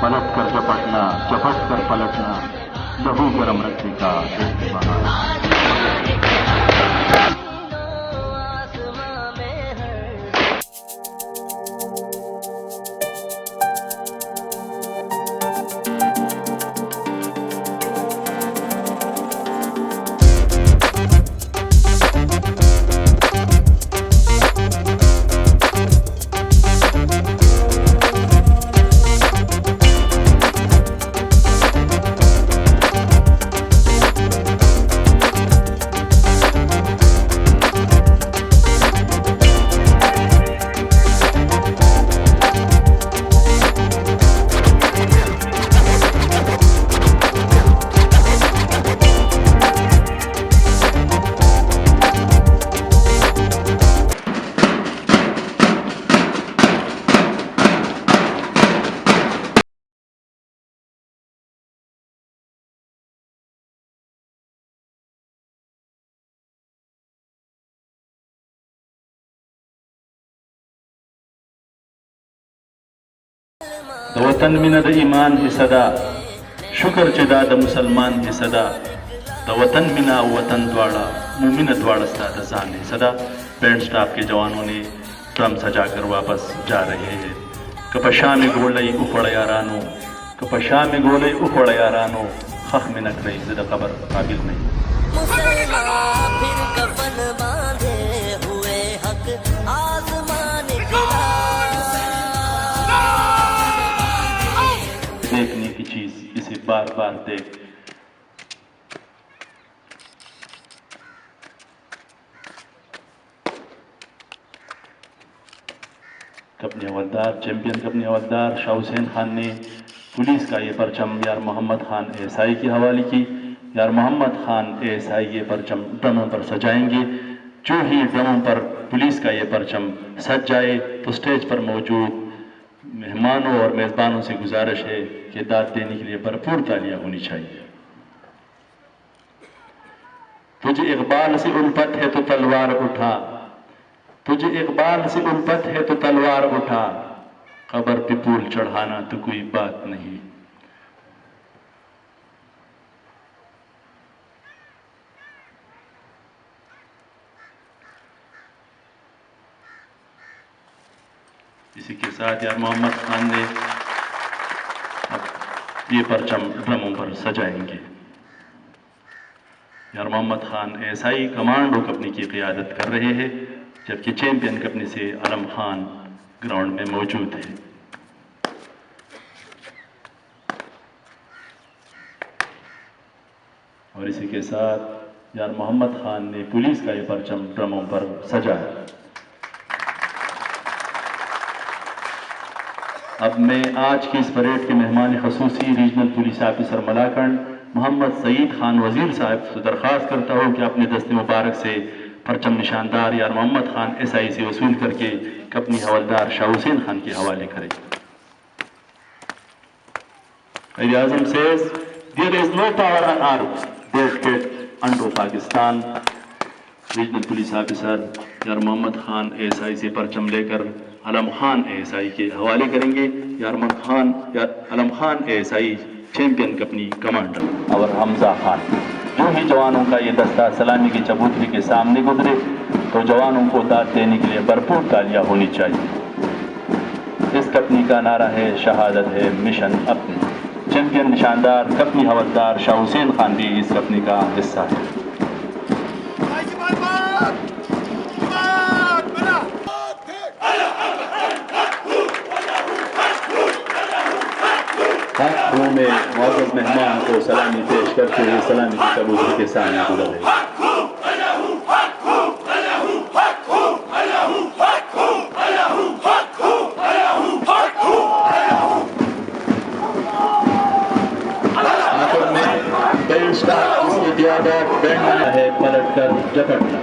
पलट कर झपटना, झपट कर पलटना, लहू गरम रखने का देश बहार। د وطن مینه د ایمان حصه ده، شکر چې دا د مسلمان حصه ده. د وطن مینه او وطن دواړه مومنه دواړه ستا د ځان حصه ده. بینڈ سٹاف کے جوانوں نے ڈرم سجا کر واپس جا رہے ہیں. کپشا میں گولئی اپڑ یارانو، کپشا میں گولئی اپڑ یارانو، خخ میں نک رہی زد قبر قابل نہیں. مسلمان پھر کفن باندھے ہوئے حق آسمان نکلا. دیکھنے کی چیز اسے بار بار دیکھ. اپنے حوالدار چیمپئن اپنے حوالدار شاہ حسین خان نے पुलिस का ये परचम यार मोहम्मद खान एएसआई के हवाले की। यार मोहम्मद खान एएसआई ये परचम ड्रमों पर सजाएंगे। जो ही ड्रमों पर पुलिस का ये परचम सज जाए तो स्टेज पर मौजूद मेहमानों और मेज़बानों से गुजारिश है कि दाद देने के लिए भरपूर तालियां होनी चाहिए। तुझे इकबाल से उल्फत है तो तलवार उठा, तुझे इकबाल से उल्फत है तो तलवार उठा, कब्र पे फूल चढ़ाना तो कोई बात नहीं। इसी के साथ यार मोहम्मद खान ने ये परचम ड्रमों पर सजाएंगे। Yar Mohammad Khan ASI commando company की क़ियादत कर रहे हैं, जबकि चैंपियन कंपनी से अलम खान ग्राउंड में मौजूद है। और इसी के साथ यार मोहम्मद खान ने पुलिस का ये परचम ड्रमों पर सजाया। अब मैं आज की इस परेड के मेहमान खसूसी regional police officer Malakand Mohammad Saeed Khan Wazir साहब से दरख्वास्त करता हूँ कि अपने दस्ते मुबारक से परचम निशानदार यार मोहम्मद खान एसआई से वसूल करके कंपनी हवलदार शाह हुसैन खान के हवाले करें। Quaid Azam says, there is no power on earth that can undo Pakistan. Regional police officer यार मोहम्मद खान एएसआई से परचम लेकर अलम खान एएसआई के हवाले करेंगे। यार अलम Khan ASI champion company commander और हमजा खान। जो ही जवानों का ये दस्ता सलामी की चबूतरी के सामने गुजरे तो जवानों को दाद देने के लिए भरपूर तालियां होनी चाहिए। इस कंपनी का नारा है शहादत है मिशन अपनी। चैंपियन निशानदार कंपनी हवलदार शाह हुसैन खान भी इस कंपनी का हिस्सा है। में मौजूद मेहमान को सलामी पेश करते हुए सलामी की कबूतरी के सामने गुजर रहे। आखिर में बैंड स्टार जिसकी क़ियादत बैंड है पलट कर झपटना।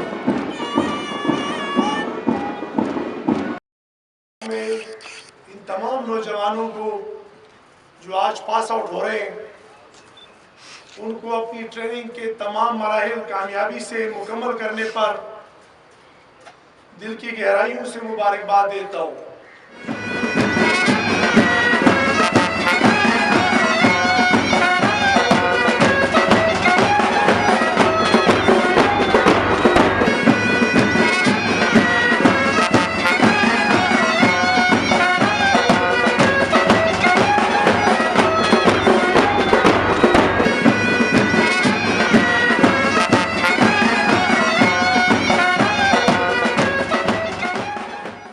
इन तमाम नौजवानों को जो आज पास आउट हो रहे हैं, उनको अपनी ट्रेनिंग के तमाम मराहिल कामयाबी से मुकम्मल करने पर दिल की गहराइयों से मुबारकबाद देता हूँ।